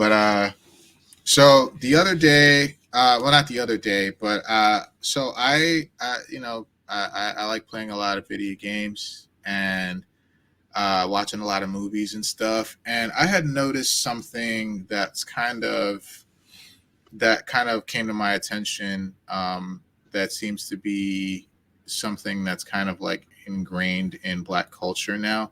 But so the other day, well, not the other day, but so I like playing a lot of video games and watching a lot of movies and stuff. And I had noticed something that kind of came to my attention. That seems to be something that's kind of like ingrained in Black culture now.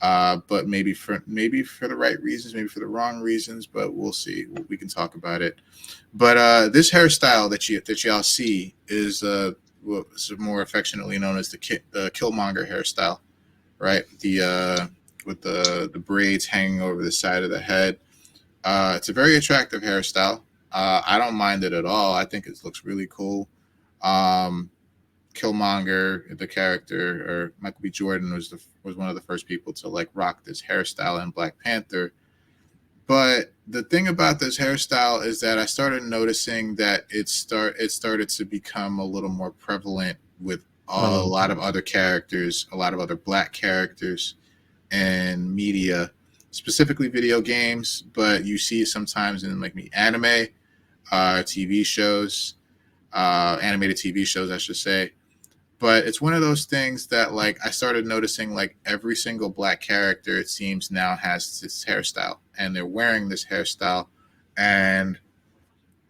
But maybe for the right reasons, maybe for the wrong reasons, but we'll see. We can talk about it. But this hairstyle that y'all see is what's more affectionately known as the Killmonger hairstyle, right? The with the braids hanging over the side of the head. It's a very attractive hairstyle. I don't mind it at all. I think it looks really cool. Um, Killmonger, the character, or Michael B. Jordan was one of the first people to like rock this hairstyle in Black Panther. But the thing about this hairstyle is that I started noticing that it started to become a little more prevalent with a Oh, lot of other characters, a lot of other Black characters and media, specifically video games. But you see it sometimes in like the anime, TV shows, animated TV shows, I should say. But it's one of those things that like I started noticing like every single Black character it seems now has this hairstyle and they're wearing this hairstyle. And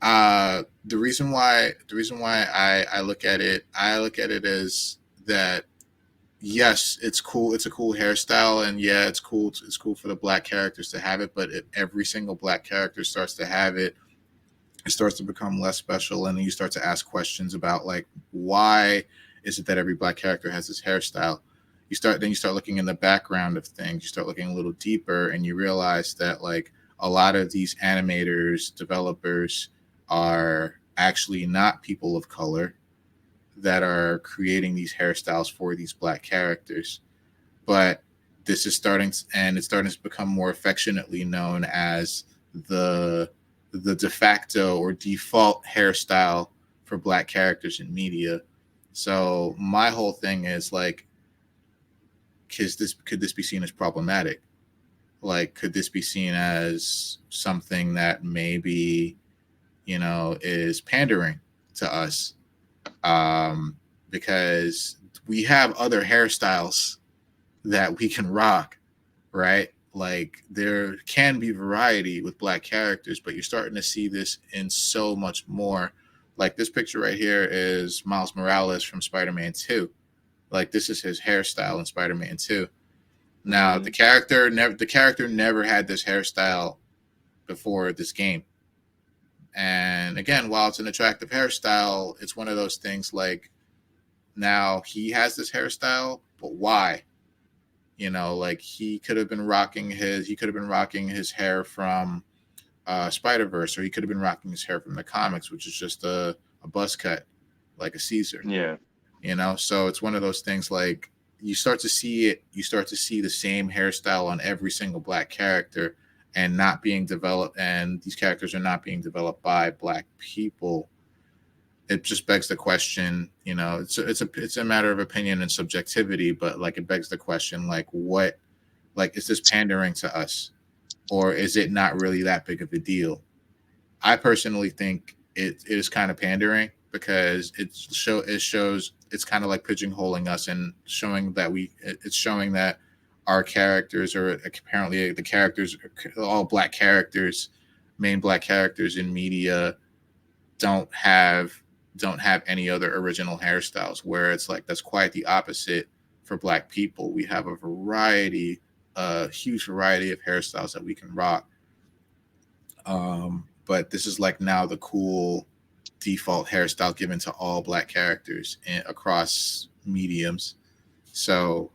the reason why I look at it as that yes, it's cool. It's a cool hairstyle, and yeah, it's cool. It's cool for the Black characters to have it. But if every single Black character starts to have it, it starts to become less special, and then you start to ask questions about like why is it that every Black character has this hairstyle. You start looking in the background of things. You start looking a little deeper, and you realize that like a lot of these animators, developers are actually not people of color that are creating these hairstyles for these Black characters. But this is it's starting to become more affectionately known as the the de facto or default hairstyle for Black characters in media. So my whole thing is like, could this be seen as problematic? Like, could this be seen as something that maybe is pandering to us? Because we have other hairstyles that we can rock, right? Like there can be variety with Black characters, but you're starting to see this in so much more. Like this picture right here is Miles Morales from Spider-Man 2. Like this is his hairstyle in Spider-Man 2. Now Mm-hmm. the character never had this hairstyle before this game. And again, while it's an attractive hairstyle, it's one of those things like now he has this hairstyle, but why? Like he could have been rocking his hair from Spider Verse, or he could have been rocking his hair from the comics, which is just a buzz cut, like a Caesar. Yeah. So it's one of those things like you start to see the same hairstyle on every single Black character and not being developed, and these characters are not being developed by Black people. It just begs the question, it's a matter of opinion and subjectivity, but like it begs the question, like what, like is this pandering to us, or is it not really that big of a deal? I personally think it is kind of pandering because it shows it's kind of like pigeonholing us and it's showing that our characters are apparently the characters, all Black characters, main Black characters in media don't have don't have any other original hairstyles, where it's like that's quite the opposite for Black people. We have a huge variety of hairstyles that we can rock. But this is like now the cool default hairstyle given to all Black characters across mediums. So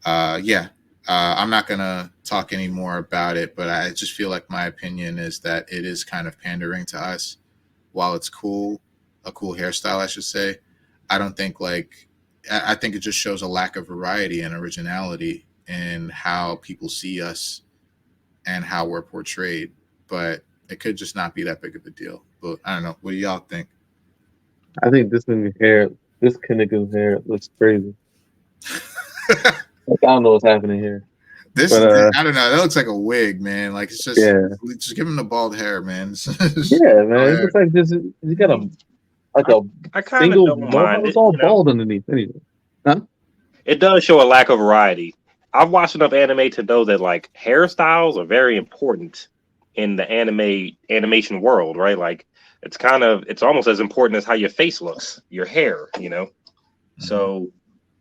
yeah, I'm not gonna talk any more about it, but I just feel like my opinion is that it is kind of pandering to us. While it's cool, a cool hairstyle, I should say, I don't think like I think it just shows a lack of variety and originality in how people see us and how we're portrayed. But it could just not be that big of a deal. But I don't know. What do y'all think? I think this nigga's hair looks crazy. Like, I don't know what's happening here. This, But I don't know. That looks like a wig, man. Like it's just give him the bald hair, man. yeah, man. It looks like this. You got a I kind of single don't mind mohawk. it. It's all bald underneath. Anyway, huh? It does show a lack of variety. I've watched enough anime to know that like hairstyles are very important in the animation world, right? Like it's almost as important as how your face looks, your hair, Mm-hmm. So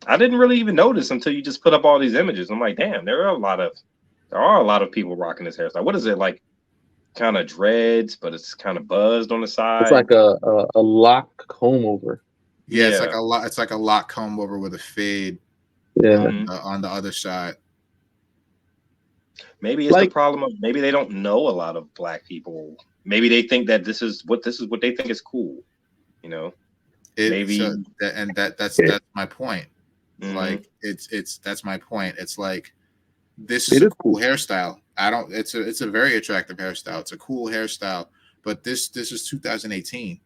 I didn't really even notice until you just put up all these images. I'm like, damn, there are a lot of people rocking this hairstyle. What is it like? Kind of dreads, but it's kind of buzzed on the side. It's like a lock comb over. Yeah, it's like a lot. It's like a lock comb over with a fade. Yeah, on the other side. Maybe it's the problem of maybe they don't know a lot of black people. Maybe they think that this is what they think is cool. Maybe that's my point. Mm-hmm. Like that's my point. It's like this is a cool hairstyle. It's a very attractive hairstyle. It's a cool hairstyle. But this is 2018.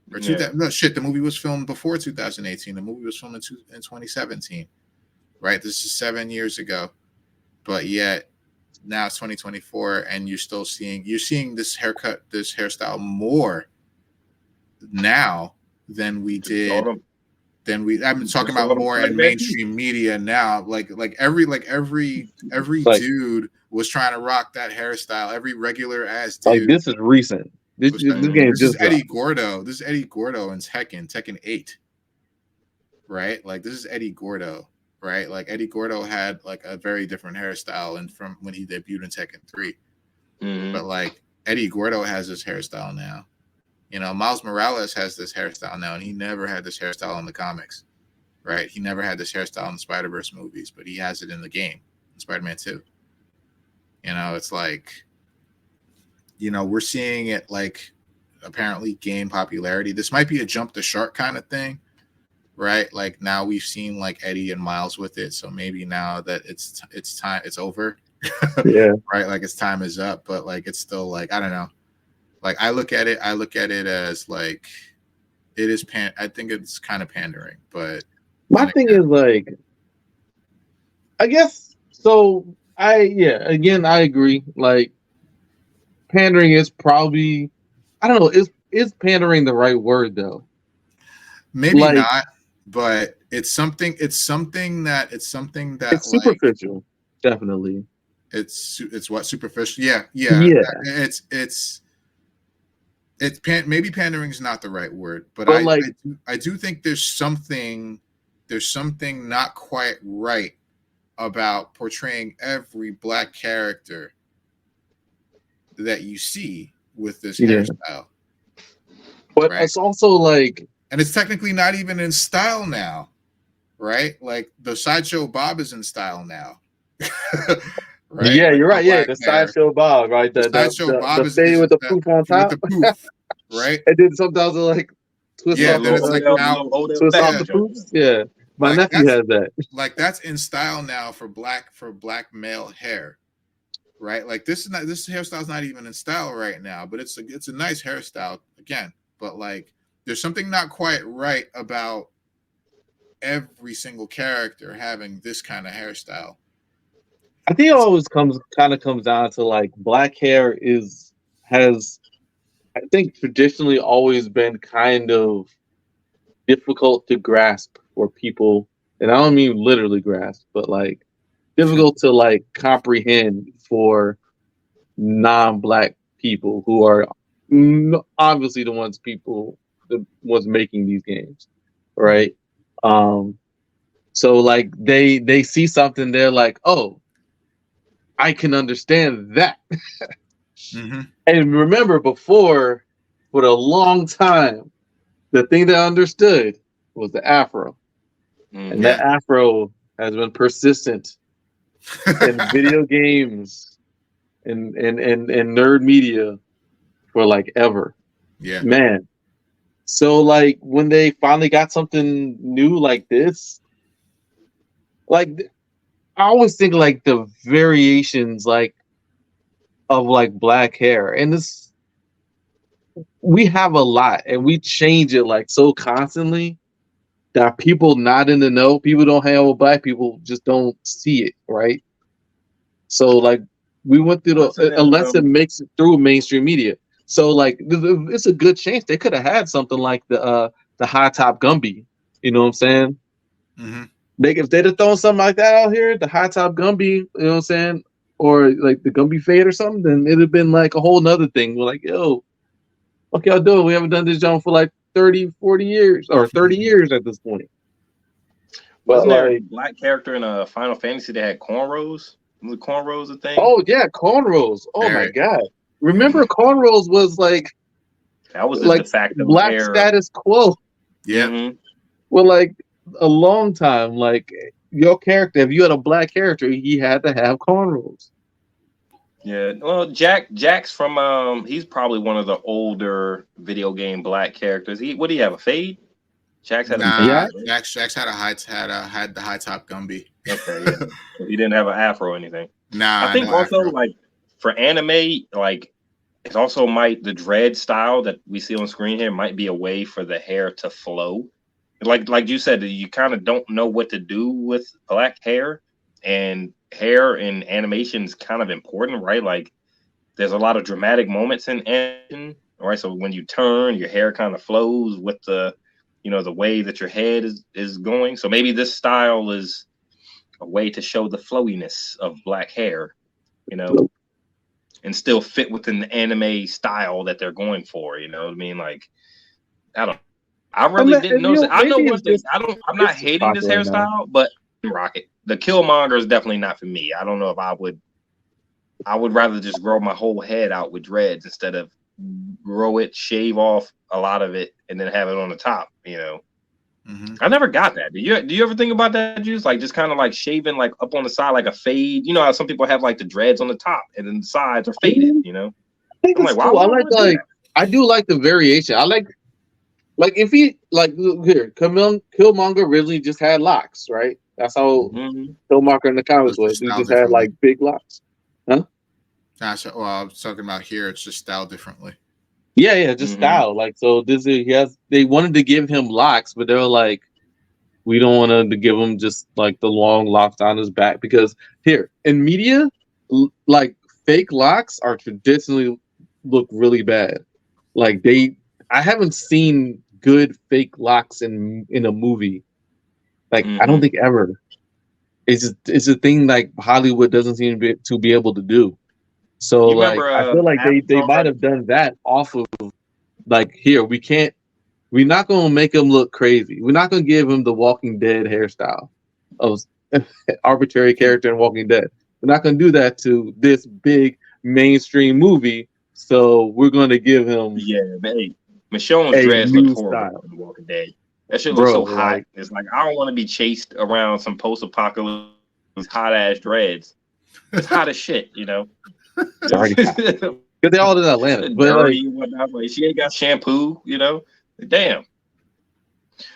No shit. The movie was filmed before 2018. The movie was filmed in 2017. Right. This is 7 years ago. But yet now it's 2024, and you're seeing this hairstyle more now than we did. I've been talking about more in mainstream media now. Like every dude was trying to rock that hairstyle. Every regular ass dude. Like this is recent. This game is Eddie Gordo. This is Eddie Gordo in Tekken 8. Right? Like this is Eddie Gordo, right? Like Eddie Gordo had like a very different hairstyle and from when he debuted in Tekken 3. Mm-hmm. But like Eddie Gordo has this hairstyle now. Miles Morales has this hairstyle now, and he never had this hairstyle in the comics, right? He never had this hairstyle in the Spider-Verse movies, but he has it in the game, in Spider-Man 2. It's like, we're seeing it like apparently gain popularity. This might be a jump the shark kind of thing, right? Like now we've seen like Eddie and Miles with it, so maybe now that it's time, it's over, yeah, right? Like its time is up, but like it's still like I don't know. Like I look at it as like it is I think it's kind of pandering, but my thing is like I guess so. Again I agree. Like pandering is probably I don't know, is pandering the right word though? Maybe like, not, but it's something that it's superficial, like, definitely. It's what superficial? Yeah. Maybe pandering is not the right word, but I do think there's something not quite right about portraying every black character that you see with this hairstyle. But right? It's also like, and it's technically not even in style now, right? Like the Sideshow Bob is in style now. Right? Yeah, you're right. Yeah, the Sideshow Bob, right? The Sideshow Bob is with the poof on top, with the poof, right? And then sometimes they'll like twist off the poof. Yeah, my nephew has that. Like that's in style now for black male hair, right? Like this hairstyle's not even in style right now, but it's a nice hairstyle again. But like, there's something not quite right about every single character having this kind of hairstyle. I think it always comes down to like black hair has I think traditionally always been kind of difficult to grasp for people, and I don't mean literally grasp, but like difficult to like comprehend for non-black people who are obviously the ones making these games, right? So like they see something, they're like, oh, I can understand that. Mm-hmm. And remember, before, for a long time, the thing that I understood was the afro. Mm-hmm. And that afro has been persistent in video games and nerd media for like ever. Yeah. Man. So like when they finally got something new like this, like I always think like the variations like of like black hair, and this we have a lot and we change it like so constantly that people not in the know, people don't hang out with black people, just don't see it, right? So like we went through Listen, unless it makes it through mainstream media. So like it's a good chance they could have had something like the high top Gumby. You know what I'm saying? Mm-hmm. If they'd have thrown something like that out here, the high top Gumby, you know what I'm saying? Or like the Gumby Fade or something, then it'd have been like a whole nother thing. We're like, yo, what y'all doing? We haven't done this jump for like 30, 40 years or 30 years at this point. Wasn't But there a like, black character in a Final Fantasy that had cornrows? Was cornrows a thing? oh yeah, cornrows. Oh my god. Remember cornrows was like that was like de facto black hair. status quo. Yeah. Mm-hmm. Well, like a long time. Like your character, if you had a black character, he had to have cornrows. Yeah, well, Jack's from he's probably one of the older video game black characters. What do you have, a fade? Jack's had a Nah, fade. Jax had the high top Gumby. Okay, yeah. So he didn't have an afro or anything. Nah, I think no also afro. like for anime, like it also might the dread style that we see on screen here might be a way for the hair to flow. Like you said, you kind of don't know what to do with black hair, and hair in animation is kind of important, right? Like there's a lot of dramatic moments in animation, right? So when you turn, your hair kind of flows with the the way that your head is going. So maybe this style is a way to show the flowiness of black hair, and still fit within the anime style that they're going for. You know what I mean? Like I really didn't notice it. I know one thing. I'm not hating this hairstyle, but rock it. The Killmonger is definitely not for me. I don't know if I would rather just grow my whole head out with dreads instead of grow it, shave off a lot of it, and then have it on the top. Mm-hmm. I never got that. Do you ever think about that, Juice? Like just kind of like shaving like up on the side like a fade. You know how some people have like the dreads on the top and then the sides are faded. I think I'm it's like, cool. wow, I do like the variation. I like if he like here, Killmonger originally just had locks, right? That's how Killmonger in the comics was. He just had like big locks. Huh? Nah, so, well, I was talking about here. It's just styled differently. Yeah, just style. Like so, they wanted to give him locks, but they were like, we don't want to give him just like the long locks down his back because here in media, like fake locks are traditionally look really bad. Like I haven't seen good fake locks in a movie. Like I don't think ever. It's a thing like Hollywood doesn't seem to be able to do. So like I feel like they might have done that off of like here we're not gonna make him look crazy. We're not gonna give him the Walking Dead hairstyle of arbitrary character in Walking Dead. We're not gonna do that to this big mainstream movie. So we're gonna give him Michonne's dreads look horrible style. in The Walking Dead. That shit looks so hot. It's like I don't want to be chased around some post-apocalyptic hot ass dreads. It's hot as shit, It's already hot. Because they're all in Atlanta. But dirty and whatnot. Like, she ain't got shampoo, Damn.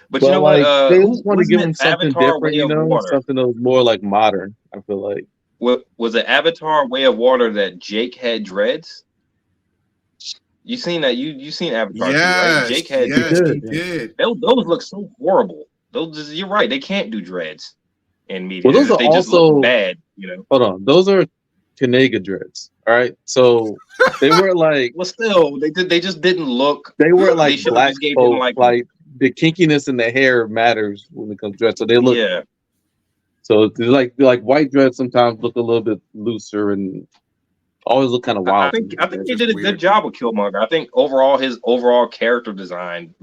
But you know like, what? They just want to give him something Avatar different, something that was more like modern, I feel like. What was it Avatar Way of Water that Jake had dreads? You seen that? You seen Avatar? Yes, right? Jake had dreads. He did. Those look so horrible. You're right. They can't do dreads in media. Well, those they are just also look bad. Hold on, those are Kanega dreads. All right, so they were like. Well, still, they just didn't look. They were like black folk. Like the kinkiness in the hair matters when it comes to dreads. So they look. Yeah. So like white dreads sometimes look a little bit looser and always look kind of wild. I think he did a good job with Killmonger. I think his overall character design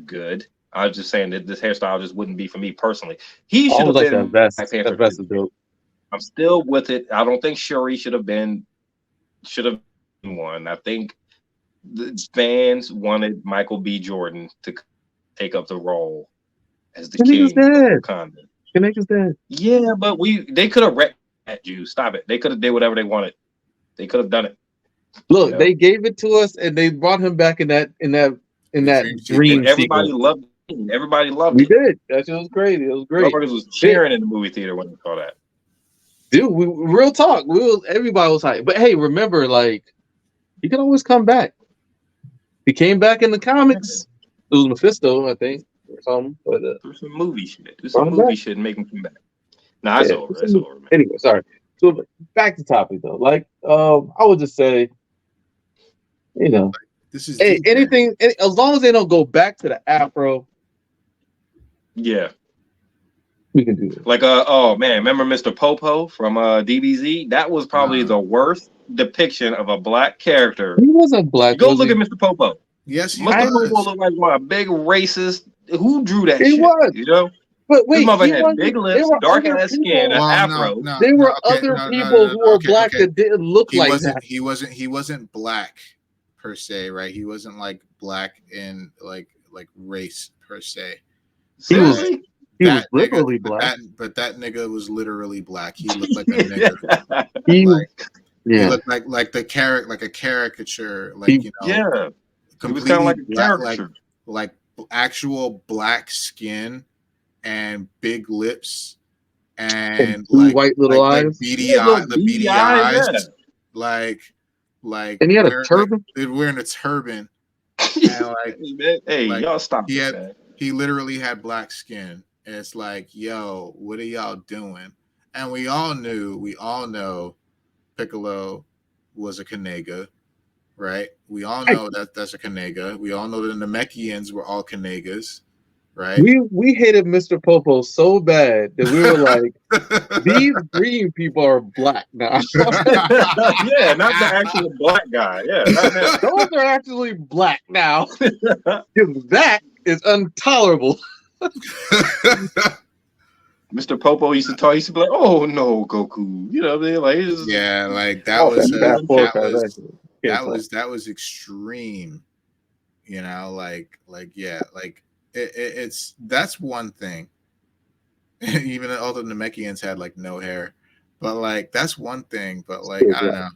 good. I was just saying that this hairstyle just wouldn't be for me personally. He should have been that vest. That vest is dope. I'm still with it. I don't think Shuri should have been one. I think the fans wanted Michael B. Jordan to take up the role as the king of Wakanda. Kanaga's dead. Yeah, but they could have wrecked that Jew. Stop it. They could have did whatever they wanted. They could have done it. Look, they gave it to us, and they brought him back in that dream. Everybody loved it. Everybody loved it. We did. That shit was great. It was great. Motherfuckers was cheering in the movie theater when they saw that. Dude, real talk. Everybody was hyped. But hey, remember, like, he can always come back. He came back in the comics. It was Mephisto, I think, or something. But do some movie shit. Do some movie shit and make him come back. Nah, it's over. It's over, man. Anyway, sorry. So back to topic though. Like, I would just say, you know, This is hey, anything as long as they don't go back to the Afro, Yeah. we can do this. Like oh man, remember Mr. Popo from DBZ? That was probably the worst depiction of a black character. He wasn't black. Go look at Mr. Popo. Yes, he Mr. Popo was. looked like what, a big racist. Who drew that He shit? was. You know? But This wait, motherfucker had big lips, dark ass skin, an Well, afro. There were other people who were black that didn't look like that. He wasn't black per se, right? He wasn't like black in like race per se. Seriously? He was literally black. But that nigga was literally black. He looked like a nigga. He looked like a caricature, like he was kind of like a caricature, like actual black skin and big lips and like white little eyes, beady eyes, yeah. like, and he had a turban. They're wearing a turban. And hey, y'all stop. He literally had black skin. And it's like, yo, what are y'all doing? And we all know Piccolo was a Kanega, right? We all know that's a Kanega. We all know that the Namekians were all Kanegas, right? We hated Mr. Popo so bad that we were like, these green people are black now. Yeah, not the actual black guy. Yeah, those are actually black now. That is intolerable. Mr. Popo used to be like, "Oh no, Goku," you know what I mean? Like, yeah, like that was extreme. You know, like yeah, like it's that's one thing. Even all the Namekians had like no hair, but like that's one thing. But like I don't know,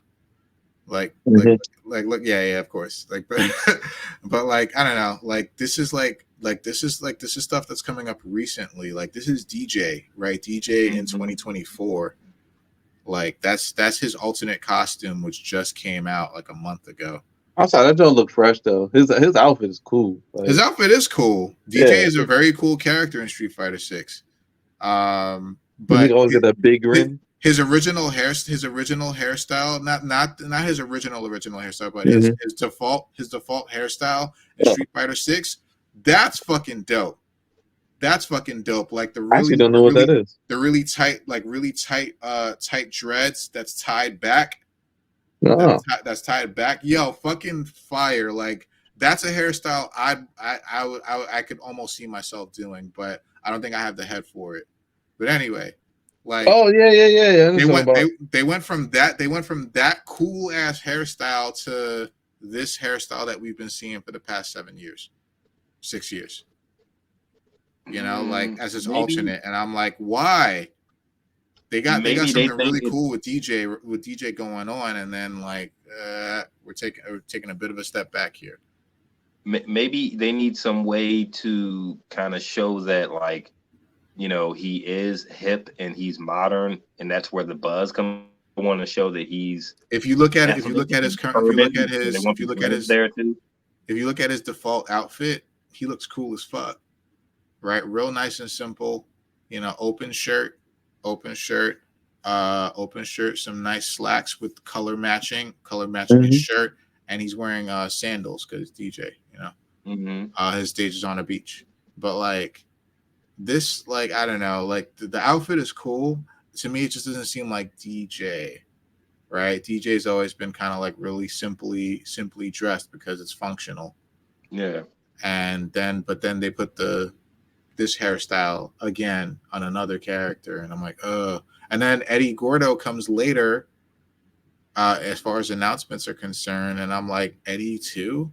like look, yeah, of course, like but like I don't know, like this is stuff that's coming up recently. Like this is DJ, right? DJ in 2024. Like that's his alternate costume, which just came out like a month ago. Outside, that don't look fresh though. His outfit is cool. Like, his outfit is cool. DJ is a very cool character in Street Fighter 6. But he always get that big grin. His original hairstyle, not his original hairstyle, but his default hairstyle in Street Fighter 6. That's fucking dope. Like the really, I actually don't know what that is. The really tight dreads that's tied back. Oh. That's tied back. Yo, fucking fire. Like that's a hairstyle I could almost see myself doing, but I don't think I have the head for it. But anyway, like yeah. They went from that cool ass hairstyle to this hairstyle that we've been seeing for the past 6 years. You know, like as his alternate, and I'm like, why? They got something really cool with DJ going on, and then like we're taking a bit of a step back here. Maybe they need some way to kind of show that, like, you know, he is hip and he's modern, and that's where the buzz comes. I want to show that he's. If you look at his default outfit, he looks cool as fuck. Right, real nice and simple. You know, open shirt, some nice slacks with color matching his shirt, and he's wearing sandals because DJ. You know, his stage is on a beach. But like this, like I don't know, like the outfit is cool. To me, it just doesn't seem like DJ. Right, DJ's always been kind of like really simply dressed because it's functional. Yeah, but then they put this hairstyle again on another character, and I'm like, and then Eddie Gordo comes later as far as announcements are concerned, and I'm like, Eddie too?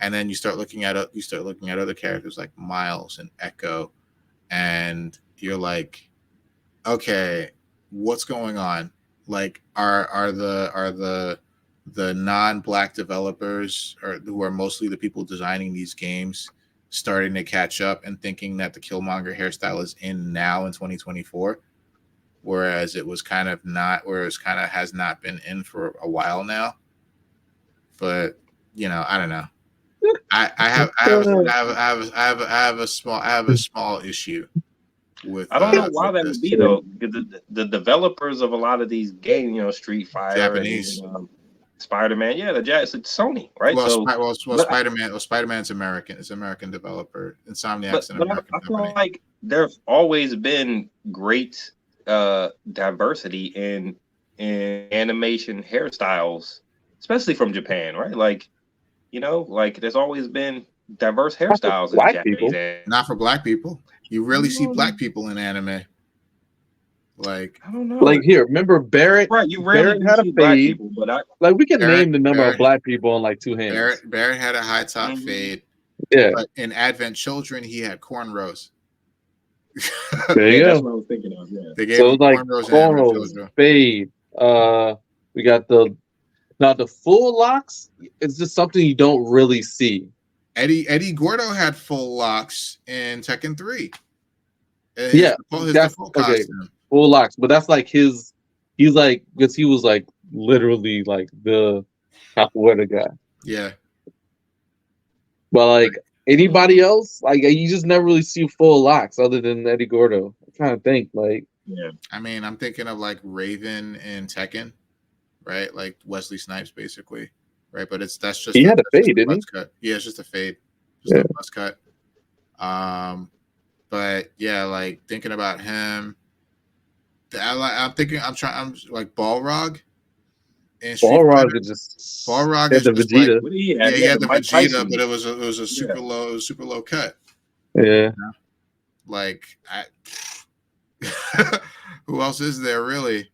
And then you start looking at other characters like Miles and Echo, and you're like, okay, what's going on? Like, are the non-black developers, or who are mostly the people designing these games, starting to catch up and thinking that the Killmonger hairstyle is in now in 2024, whereas it has not been in for a while now. But you know, I don't know. I have a small issue with I don't know why with that this. would be though. Because the developers of a lot of these games, Street Fighter Japanese. and Spider-Man, it's Sony, right? Spider-Man's American. It's an American developer. Insomniac's an but American I company. feel like there's always been great diversity in animation hairstyles, especially from Japan, right? Like, there's always been diverse hairstyles in Japanese anime. Not for black people. You rarely see black people in anime. Like, I don't know. Like here, remember Barrett? Right, you rarely Barrett had see a black fade. people, but we can Barrett- name the number Barrett- of black people on like two hands. Barrett had a high top Mhm. fade. Yeah. But in Advent Children, he had cornrows. There you that's go. what I was thinking of. Yeah. They gave So him it's like cornrows in Advent cornrows, Children. fade. We got the full locks. It's just something you don't really see. Eddie Gordo had full locks in Tekken 3. His that's default okay. costume. Full locks, but that's like his. He's like because he was like literally like the capoeira guy. Yeah. But like anybody else, like you just never really see full locks other than Eddie Gordo. I'm trying to think like. Yeah. I mean, I'm thinking of like Raven and Tekken, right? Like Wesley Snipes, basically, right? But that's just He had a fade, just didn't he? buzz cut. Yeah, it's just a fade, just a buzz cut. But yeah, like thinking about him, I'm like Balrog. Balrog is just Balrog had is the just Vegeta. like, What do he have? he had the Mike Vegeta, Tyson. but it was a super low cut. Yeah. Like, who else is there really?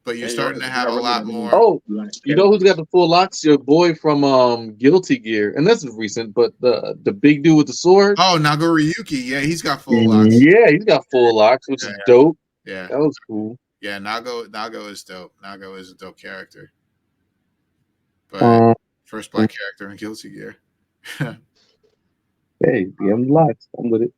But you're starting to have a lot more. Oh, you know who's got the full locks? Your boy from Guilty Gear, and this is recent. But the big dude with the sword. Oh, Nagoriyuki. Yeah, he's got full locks. Yeah, he's got full locks, which is dope. Yeah, that was cool. Yeah, Nago is dope. Nago is a dope character. But first black character in Guilty Gear. Hey, give him locks. I'm with it.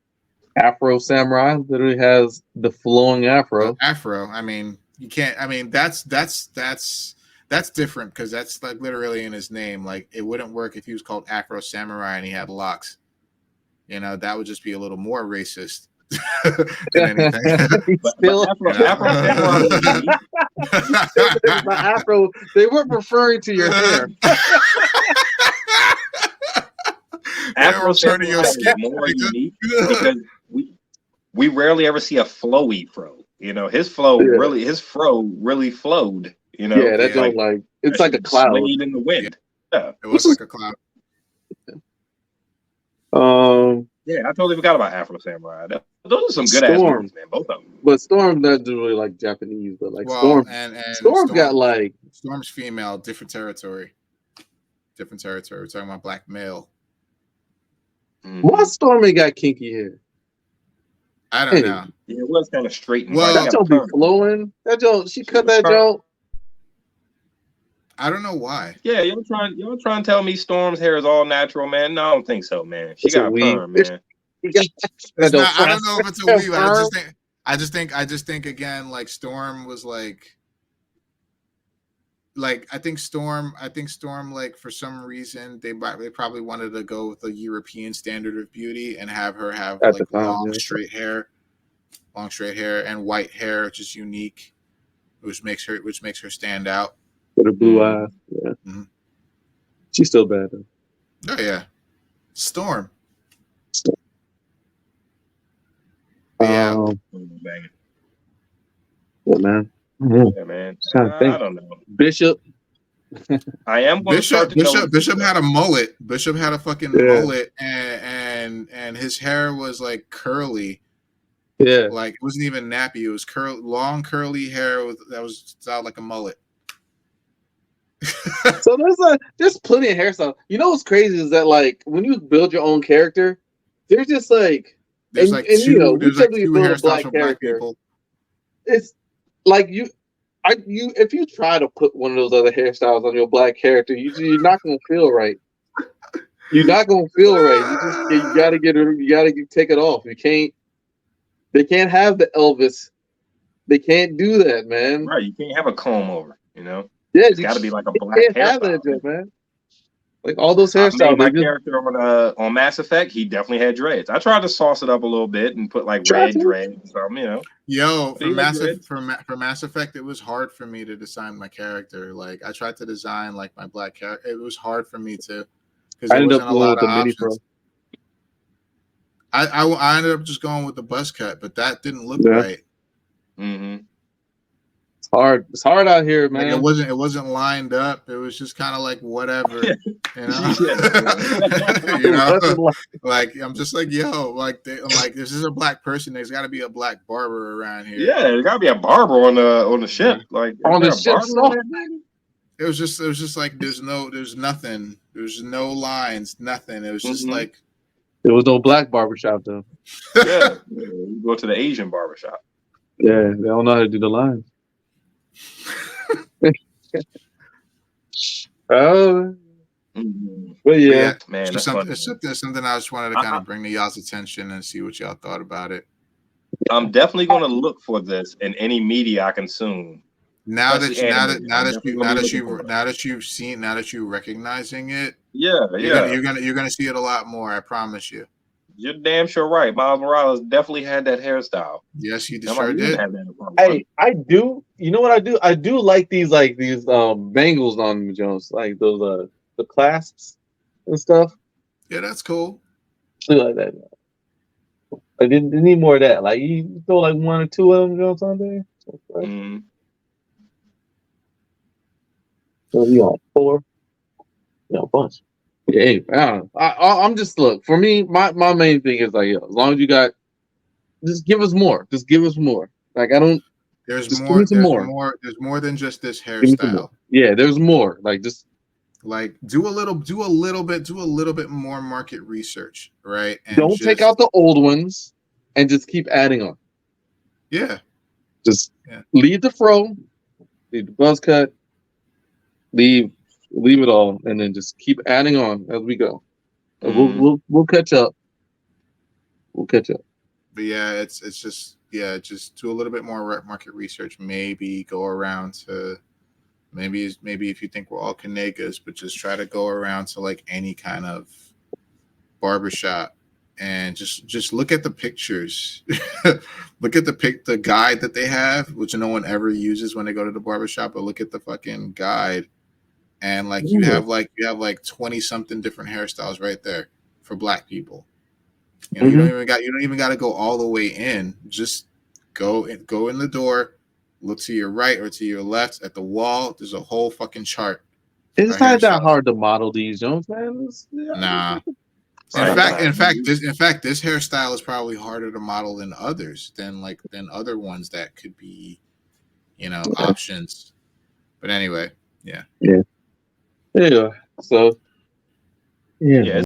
Afro Samurai literally has the flowing afro. Afro. I mean, you can't. I mean, that's different because that's like literally in his name. Like, it wouldn't work if he was called Afro Samurai and he had locks. That would just be a little more racist than anything. Afro. They weren't referring to your hair. Afro turning your skin more unique because we rarely ever see a flowy fro. His fro really flowed. Yeah, that don't like it's like a cloud swayed in the wind. Yeah, it was like a cloud. Yeah, I totally forgot about Afro Samurai. Those are some good ass movies, man. Both of them. But Storm doesn't really like Japanese, but like Storm, and Storm got like Storm's female, different territory. We're talking about black male. Why Storm ain't got kinky hair? I don't know. Yeah, it was kind of straight. Well, that joke be flowing. That joke, she cut that joke. I don't know why. Yeah, y'all trying to tell me Storm's hair is all natural, man? No, I don't think so, man. She got a perm, man. I don't know if it's a weave. I just think again, like Storm was like I think Storm, like for some reason they probably wanted to go with the European standard of beauty and have her have like long straight hair and white hair, which is unique, which makes her stand out. With her blue eyes, yeah. Mm-hmm. She's still bad though. Oh yeah, Storm. Yeah. Yeah, man. Yeah, man. I don't know. Bishop. I am going Bishop had a mullet. Bishop had a fucking mullet, and his hair was like curly. Yeah, like it wasn't even nappy. It was long curly hair that was styled like a mullet. So there's plenty of hairstyles. You know what's crazy is that like when you build your own character, there's just like two hairstyles for black people. It's like if you try to put one of those other hairstyles on your black character, you're not gonna feel right. You're not gonna feel right. You gotta take it off. They can't have the Elvis. They can't do that, man. Right, you can't have a comb over, Yeah, it's got to be like a black hairstyle, man. Like all those I made hairstyles, my they just character on Mass Effect. He definitely had dreads. I tried to sauce it up a little bit and put like Try red to. dreads or something, you know. Yo, But he had dreads. For Mass Effect, it was hard for me to design my character. Like I tried to design like my black character. It was hard for me to because I there ended up wasn't a going lot with of the mini pro. options. I ended up just going with the buzz cut, but that didn't look Yeah. right. Mm-hmm. It's hard. It's hard out here, Like man. it wasn't lined up. It was just kind of like whatever, you know. Yeah. You know, It wasn't like- like I'm just like yo, I'm like this is a black person. There's got to be a black barber around here. Yeah, there gotta be a barber on the ship. Like is on there the a ship. barber So, on that thing? It was just like there's nothing. There's no lines, nothing. It was just Mhm. like there was no black barbershop though. Yeah, you go to the Asian barbershop. Yeah, they don't know how to do the lines. Oh, Mhm. but yeah. Man, it's that's just funny. it's something I just wanted to kind of bring to y'all's attention and see what y'all thought about it. I'm definitely gonna look for this in any media I consume. Now Especially anime. I'm definitely gonna be looking for it. now that you're recognizing it, Yeah, you're gonna see it a lot more. I promise you. You're damn sure right. Miles Morales definitely had that hairstyle. Yes, you I'm sure like, you did. didn't have that in front of Hey, I do. You know what I do? I do like these bangles on Jones, like those the clasps and stuff. Yeah, that's cool. I like that. I didn't need more of that. Like you throw like one or two of them Jones on there. Right? Mhm. So you got four. You got a bunch. Yeah, hey, I don't know. I'm just look for me. My main thing is like, yo, as long as you got, just give us more. Just give us more. Like I don't. There's Just give more. me some There's more. more. There's more than just this Give me some more. hairstyle. Yeah, there's more. Like just Like do a little bit more market research, right? And don't take out the old ones and just keep adding on. Yeah. Just Yeah. leave the fro, leave the buzz cut, leave it all, and then just keep adding on as we go. And Mhm. we'll catch up. We'll catch up. But yeah, it's just do a little bit more market research. Maybe go around to maybe if you think we're all Kanegas, but just try to go around to like any kind of barbershop and just look at the pictures. Look at the guide that they have, which no one ever uses when they go to the barbershop, but look at the fucking guide. And like you have like 20 something different hairstyles right there for black people. You know, you don't even got to go all the way in. Just go in the door, look to your right or to your left at the wall. There's a whole fucking chart. It's not that hard to model these, Jones, man. Nah. Right. In fact, this hairstyle is probably harder to model than others than other ones that could be, options. But anyway, yeah. Yeah. Yeah. So. Yeah. Yeah,